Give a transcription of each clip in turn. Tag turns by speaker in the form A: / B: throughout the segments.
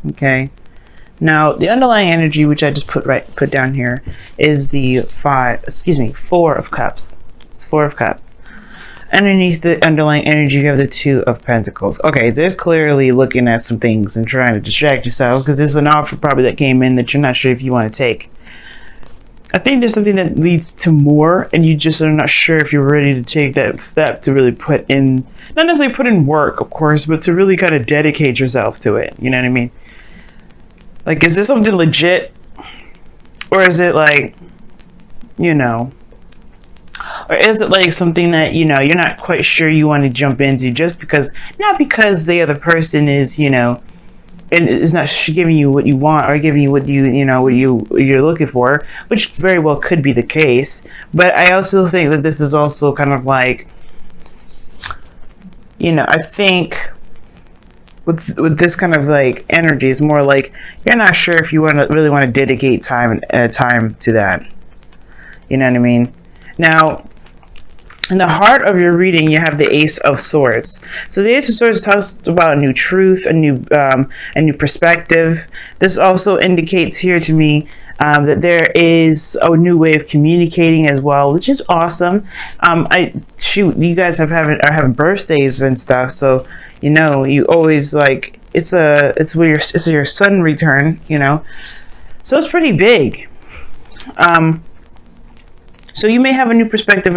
A: Okay. Now, the underlying energy, which I just put down here, is the Four of Cups. It's Four of Cups. Underneath the underlying energy, you have the Two of Pentacles. Okay, they're clearly looking at some things and trying to distract yourself because there's an offer probably that came in that you're not sure if you want to take. I think there's something that leads to more, and you just are not sure if you're ready to take that step to really put in, not necessarily put in work, of course, but to really kind of dedicate yourself to it. You know what I mean? Like, is this something legit? Or is it like, you know, or is it like something that, you know, you're not quite sure you want to jump into just because, not because the other person is, you know, and is not giving you what you want or giving you what you're looking for, which very well could be the case. But I also think that this is also kind of like, you know, I think with this kind of like energy, it's more like you're not sure if you really want to dedicate time to that. You know what I mean? Now, in the heart of your reading, you have the Ace of Swords. So the Ace of Swords talks about a new truth, a new perspective. This also indicates here to me that there is a new way of communicating as well, which is awesome. You guys are having birthdays and stuff, so you know you always like it's your sun return, you know, so it's pretty big. So you may have a new perspective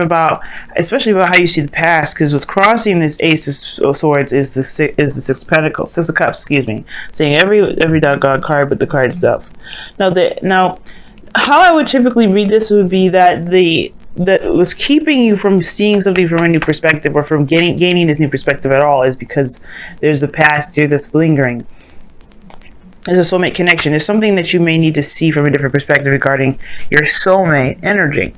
A: especially about how you see the past, because what's crossing this Ace of Swords is the Six of Pentacles, Six of Cups, excuse me. Saying every doggone card, but the card itself. Now, how I would typically read this would be that what's keeping you from seeing something from a new perspective, or from gaining this new perspective at all, is because there's the past here that's lingering. There's a soulmate connection. There's something that you may need to see from a different perspective regarding your soulmate energy.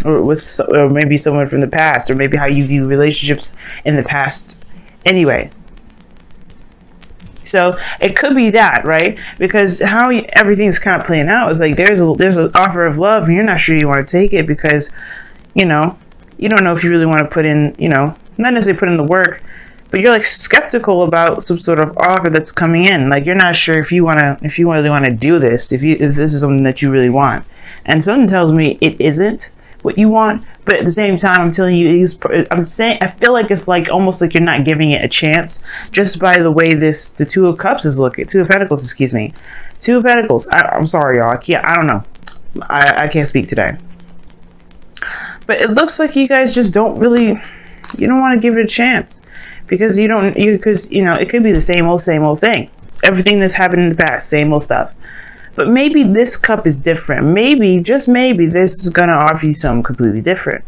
A: Or maybe someone from the past, or maybe how you view relationships in the past anyway. So it could be that, right? Because how everything's kind of playing out is like there's an offer of love, and you're not sure you want to take it because, you know, you don't know if you really want to put in, you know, not necessarily put in the work, but you're like skeptical about some sort of offer that's coming in. Like you're not sure if you really want to do this, if this is something that you really want. And something tells me it isn't what you want, but at the same time, I'm telling you, I feel like it's like almost like you're not giving it a chance just by the way the Two of Cups is looking. Two of Pentacles, excuse me. Two of Pentacles. I'm sorry, y'all. I don't know. I can't speak today. But it looks like you guys just don't want to give it a chance because you know, it could be the same old thing. Everything that's happened in the past, same old stuff. But maybe this cup is different. Maybe, just maybe, this is going to offer you something completely different.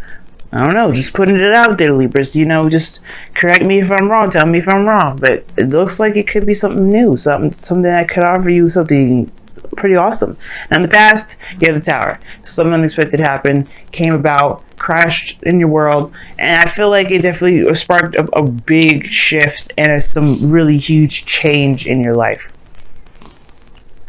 A: I don't know. Just putting it out there, Libras. You know, just correct me if I'm wrong. Tell me if I'm wrong. But it looks like it could be something new. Something that could offer you something pretty awesome. Now, in the past, you have the Tower. So something unexpected happened, came about, crashed in your world. And I feel like it definitely sparked a big shift and some really huge change in your life,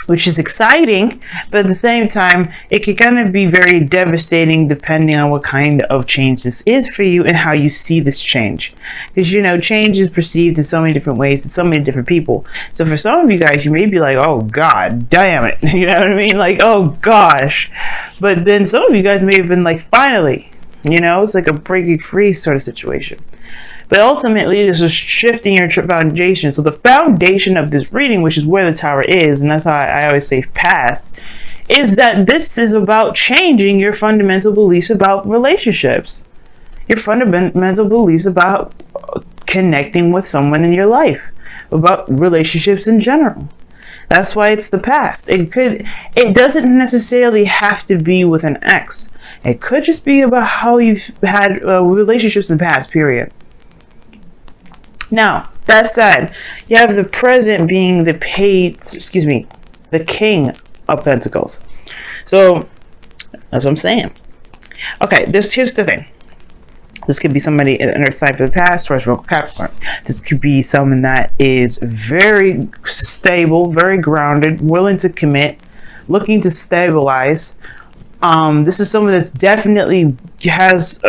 A: which is exciting, but at the same time, it can kind of be very devastating depending on what kind of change this is for you and how you see this change. Because, you know, change is perceived in so many different ways to so many different people. So for some of you guys, you may be like, oh, God damn it. You know what I mean? Like, oh, gosh. But then some of you guys may have been like, finally, you know, it's like a breaking free sort of situation. But ultimately, this is shifting your foundation. So the foundation of this reading, which is where the Tower is, and that's how I always say past, is that this is about changing your fundamental beliefs about relationships. Your fundamental beliefs about connecting with someone in your life, about relationships in general. That's why it's the past. It doesn't necessarily have to be with an ex. It could just be about how you've had relationships in the past, period. Now, that said, you have the present being the King of Pentacles. So, that's what I'm saying. Okay, here's the thing. This could be somebody in Earth sign for the past, Taurus, Virgo, Capricorn. This could be someone that is very stable, very grounded, willing to commit, looking to stabilize. This is someone that's definitely has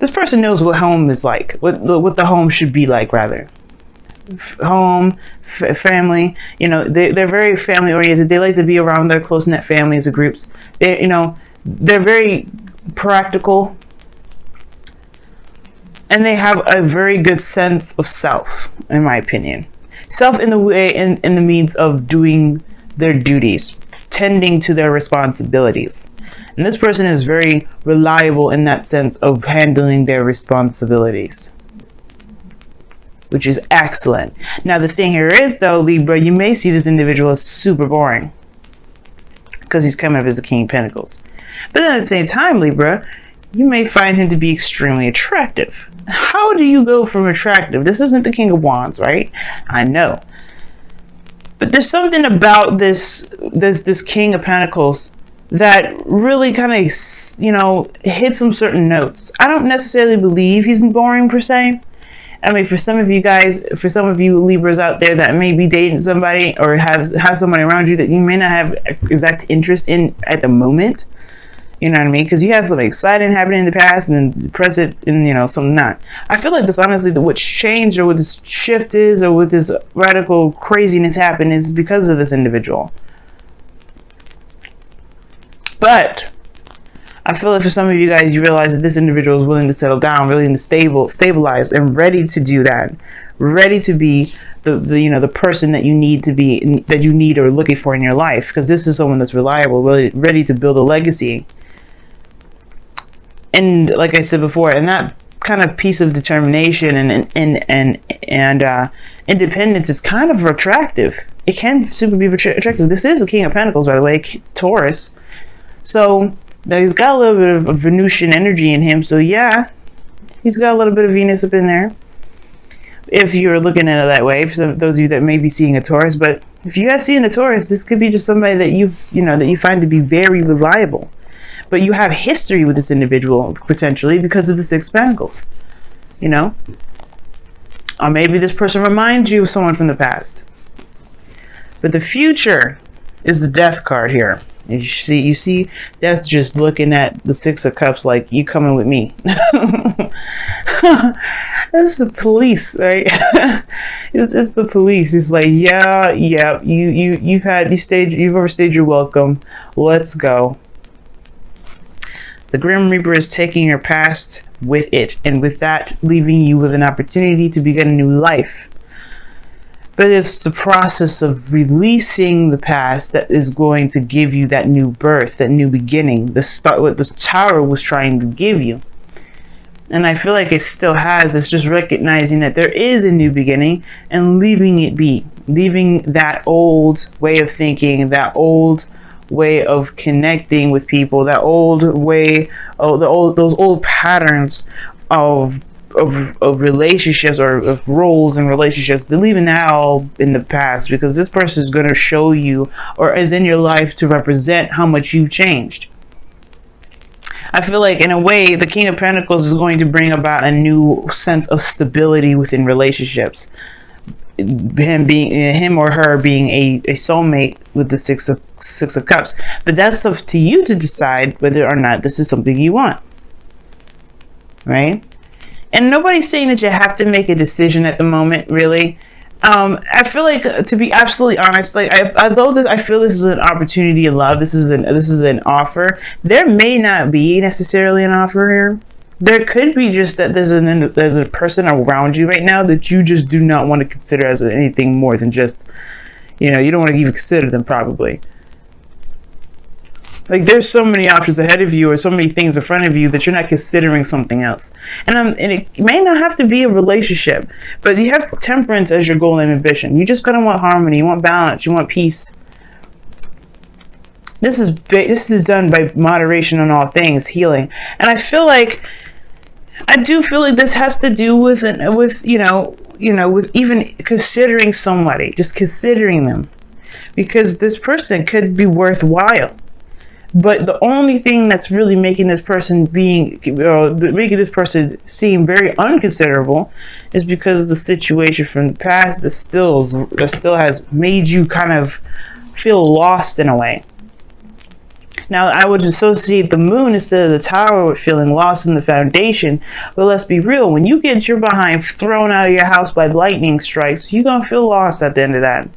A: this person knows what home is like, what the home should be like, rather. home, family. You know, they're very family oriented. They like to be around their close knit families or groups. They, you know, they're very practical, and they have a very good sense of self, in my opinion. Self in the way, in the means of doing their duties, tending to their responsibilities. And this person is very reliable in that sense of handling their responsibilities, which is excellent. Now, the thing here is, though, Libra, you may see this individual as super boring because he's coming up as the King of Pentacles. But then at the same time, Libra, you may find him to be extremely attractive. How do you go from attractive? This isn't the King of Wands, right? I know. But there's something about this King of Pentacles that really kind of, you know, hits some certain notes. I don't necessarily believe he's boring per se. I mean, for some of you guys, for some of you Libras out there that may be dating somebody or have somebody around you that you may not have exact interest in at the moment, you know what I mean? Because you had something exciting happening in the past and then the present, and you know, something not. I feel like this, honestly, what's changed or what this shift is or what this radical craziness happened is because of this individual. But I feel like for some of you guys, you realize that this individual is willing to settle down, willing to stabilize, and ready to do that, ready to be the you know, the person that you need to be, that you need or looking for in your life. Because this is someone that's reliable, really ready to build a legacy. And like I said before, and that kind of piece of determination and independence is kind of attractive. It can super be attractive. This is the King of Pentacles, by the way, Taurus. So he's got a little bit of Venusian energy in him. So yeah, he's got a little bit of Venus up in there, if you're looking at it that way, for those of you that may be seeing a Taurus. But if you guys seeing a Taurus, this could be just somebody that that you find to be very reliable. But you have history with this individual, potentially, because of the Six of Pentacles, you know? Or maybe this person reminds you of someone from the past. But the future is the Death card here. You see Death just looking at the Six of Cups like, you coming with me. That's the police, right? It's the police. It's like, yeah, you've overstayed your welcome. Let's go. The Grim Reaper is taking your past with it, and with that, leaving you with an opportunity to begin a new life. But it's the process of releasing the past that is going to give you that new birth, that new beginning, what this Tower was trying to give you. And I feel like it still has. It's just recognizing that there is a new beginning and leaving it be. Leaving that old way of thinking, that old way of connecting with people, that old way, those old patterns of relationships or of roles and relationships. They're leaving that all in the past, because this person is going to show you, or is in your life to represent how much you've changed. I feel like in a way the King of Pentacles is going to bring about a new sense of stability within relationships. Him or her being a soulmate with the Six of Cups. But that's up to you to decide whether or not this is something you want, right? And nobody's saying that you have to make a decision at the moment, really. I feel like, to be absolutely honest, like although I feel this is an opportunity of love, this is an offer. There may not be necessarily an offer here. There could be just that there's a person around you right now that you just do not want to consider as anything more than just, you don't want to even consider them, probably. Like, there's so many options ahead of you, or so many things in front of you, that you're not considering something else. And it may not have to be a relationship, but you have temperance as your goal and ambition. You just gotta want harmony, you want balance, you want peace. This is done by moderation on all things, healing. And I do feel like this has to do with with even considering somebody, just considering them, because this person could be worthwhile. But the only thing that's really making this person seem very unconsiderable is because of the situation from the past that still has made you kind of feel lost in a way. Now, I would associate the moon instead of the tower with feeling lost in the foundation. But let's be real, when you get your behind thrown out of your house by lightning strikes, you're going to feel lost at the end of that.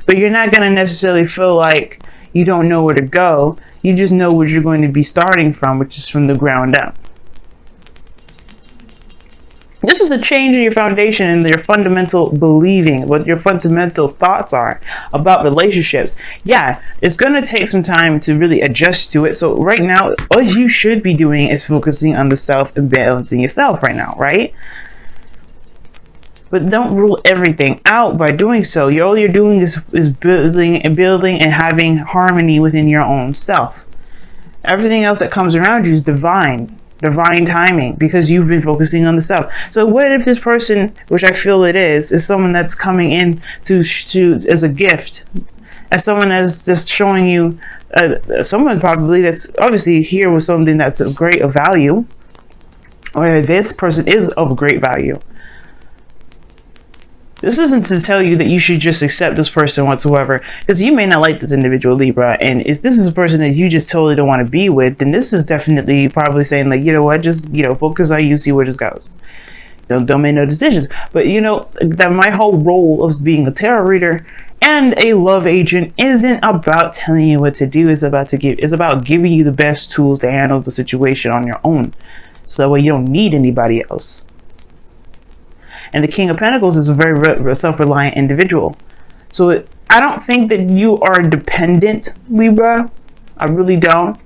A: But you're not going to necessarily feel like you don't know where to go. You just know where you're going to be starting from, which is from the ground up. This is a change in your foundation and your fundamental believing, what your fundamental thoughts are about relationships. Yeah, it's going to take some time to really adjust to it. So right now, all you should be doing is focusing on the self and balancing yourself right now, right? But don't rule everything out by doing so. All you're doing is building and having harmony within your own self. Everything else that comes around you is divine timing, because you've been focusing on the self. So what if this person, which I feel it is someone that's coming in to as a gift, as someone that's just showing you, someone probably that's obviously here with something that's of great value, or this person is of great value. This isn't to tell you that you should just accept this person whatsoever, because you may not like this individual, Libra, and if this is a person that you just totally don't want to be with, then this is definitely probably saying, like, you know what, just, you know, focus on you, see where this goes. Don't make no decisions. But you know that my whole role of being a tarot reader and a love agent isn't about telling you what to do. It's about giving you the best tools to handle the situation on your own, so that way you don't need anybody else. And the King of Pentacles is a very self-reliant individual. So I don't think that you are dependent, Libra. I really don't.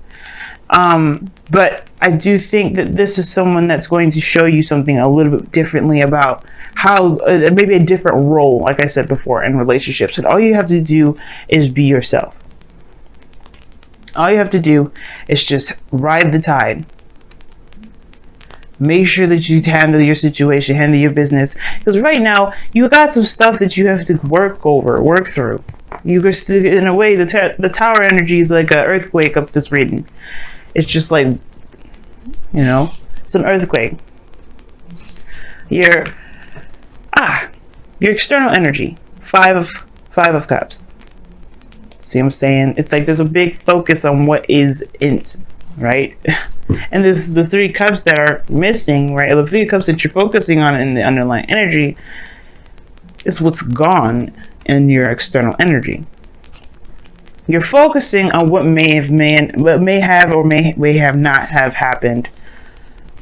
A: But I do think that this is someone that's going to show you something a little bit differently about how, maybe a different role, like I said before, in relationships. And all you have to do is be yourself. All you have to do is just ride the tide. Make sure that you handle your situation, handle your business. Because right now, you got some stuff that you have to work through. You just, in a way, the tower energy is like an earthquake up this reading. It's just like, you know, it's an earthquake. Your external energy, five of cups. See what I'm saying? It's like there's a big focus on what isn't, right? And there's the 3 cups that are missing, right? The 3 cups that you're focusing on in the underlying energy is what's gone in your external energy. You're focusing on what may have or may have not have happened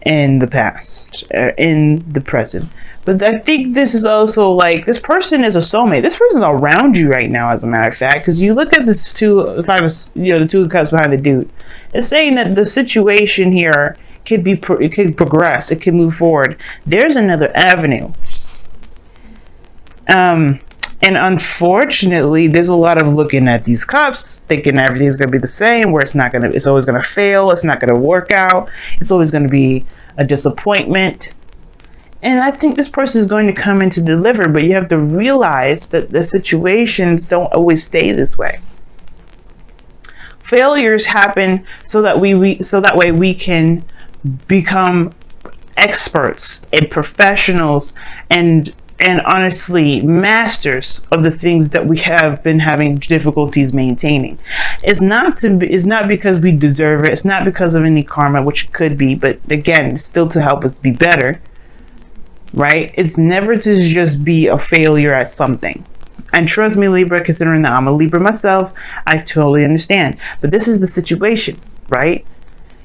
A: in the past, in the present. But I think this is also like, this person is a soulmate. This person's around you right now, as a matter of fact, because you look at this the 2 of cups behind the dude. It's saying that the situation here it could progress, it could move forward. There's another avenue. And unfortunately, there's a lot of looking at these cups, thinking everything's gonna be the same, where it's always gonna fail, it's not gonna work out, it's always gonna be a disappointment. And I think this person is going to come in to deliver, but you have to realize that the situations don't always stay this way. Failures happen so that way we can become experts and professionals and honestly masters of the things that we have been having difficulties maintaining. It's not because we deserve it. It's not because of any karma, which it could be, but again, it's still to help us be better, right? It's never to just be a failure at something. And trust me, Libra, considering that I'm a Libra myself, I totally understand. But this is the situation, right?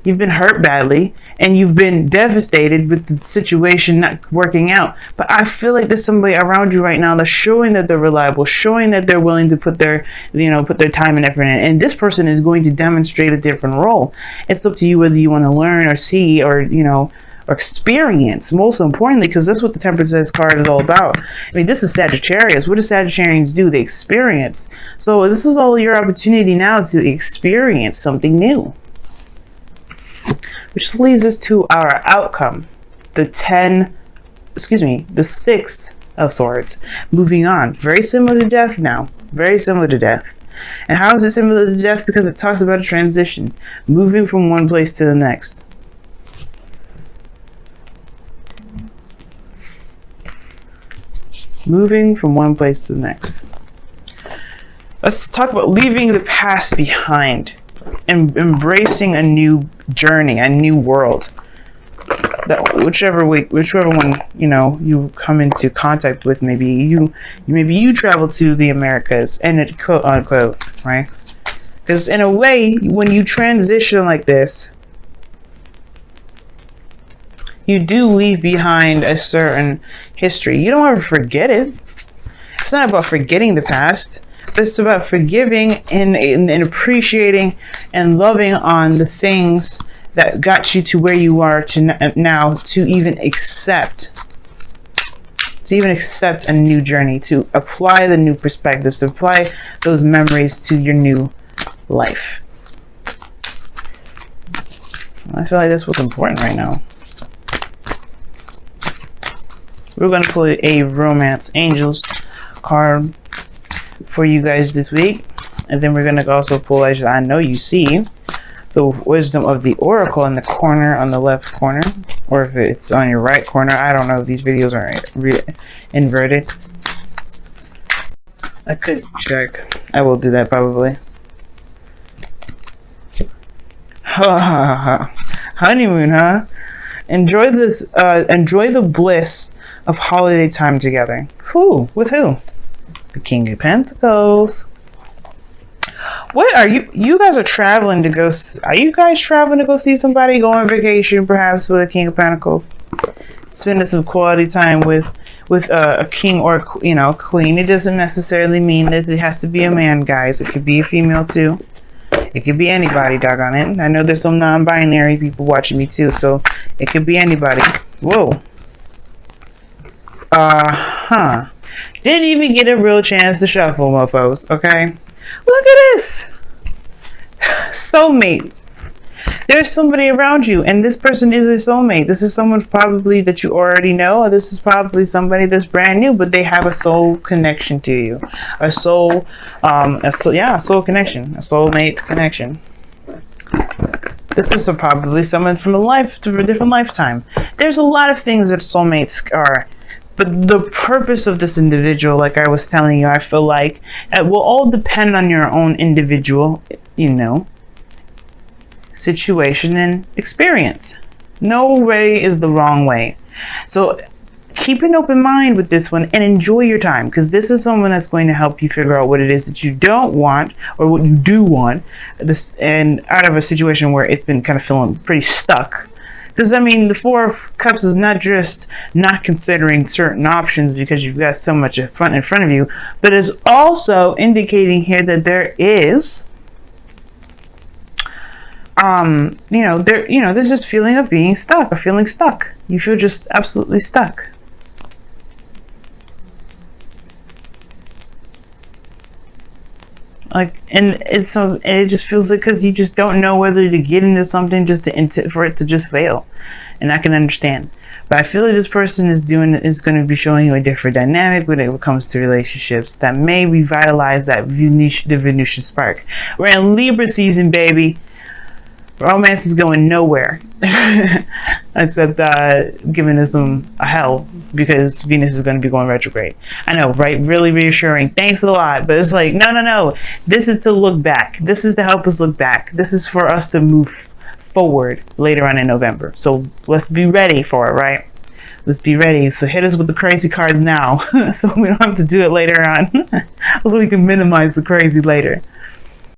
A: You've been hurt badly and you've been devastated with the situation not working out. But I feel like there's somebody around you right now that's showing that they're reliable, showing that they're willing to put their time and effort in. And this person is going to demonstrate a different role. It's up to you whether you want to learn or see or experience, most importantly, because that's what the Temperance card is all about. I mean, this is Sagittarius. What do Sagittarians do? They experience. So this is all your opportunity now to experience something new. Which leads us to our outcome. The 6 of Swords. Moving on. Very similar to death now. Very similar to death. And how is it similar to death? Because it talks about a transition. Moving from one place to the next. Moving from one place to the next. Let's talk about leaving the past behind. embracing a new journey, a new world. That whichever one, you know, you come into contact with, maybe you travel to the Americas, and it quote unquote, right? Because in a way, when you transition like this, you do leave behind a certain history. You don't ever forget it. It's not about forgetting the past, but it's about forgiving and appreciating and loving on the things that got you to where you are to now, to even accept a new journey, to apply the new perspectives, to apply those memories to your new life. I feel like that's what's important right now. We're going to pull a Romance Angels card for you guys this week. And then we're going to also pull, as I know you see, the Wisdom of the Oracle in the corner, on the left corner. Or if it's on your right corner. I don't know if these videos are inverted. I could check. I will do that probably. Honeymoon, huh? Enjoy this. Enjoy the bliss of holiday time together. Who? With who? The King of Pentacles. What are you? You guys are traveling to go. Are you guys traveling to go see somebody? Go on vacation, perhaps, with a King of Pentacles. Spending some quality time with a king or, you know, queen. It doesn't necessarily mean that it has to be a man, guys. It could be a female too. It could be anybody, doggone it. I know there's some non-binary people watching me too, so it could be anybody. Whoa. Didn't even get a real chance to shuffle, mofos, okay? Look at this. Soulmate. There's somebody around you, and this person is a soulmate. This is someone probably that you already know, or this is probably somebody that's brand new, but they have a soul connection to you. A soul connection. A soulmate connection. This is probably someone from a different lifetime. There's a lot of things that soulmates are. But the purpose of this individual, like I was telling you, I feel like it will all depend on your own individual, you know, situation and experience. No way is the wrong way. So keep an open mind with this one and enjoy your time, because this is someone that's going to help you figure out what it is that you don't want or what you do want, this, and out of a situation where it's been kind of feeling pretty stuck. Because, I mean, the Four of Cups is not just not considering certain options because you've got so much in front of you, but is also indicating here that there is, there's this feeling of being stuck, or feeling stuck. You feel just absolutely stuck. Like, and it just feels like, because you just don't know whether to get into something just for it to just fail, and I can understand. But I feel like this person is going to be showing you a different dynamic when it comes to relationships that may revitalize the Venusian spark. We're in Libra season, baby. Romance is going nowhere except giving us a hell, because Venus is going to be going retrograde. I know, right? Really reassuring. Thanks a lot. But it's like, no. This is to look back. This is to help us look back. This is for us to move forward later on in November. So let's be ready for it, right? Let's be ready. So hit us with the crazy cards now so we don't have to do it later on. So we can minimize the crazy later.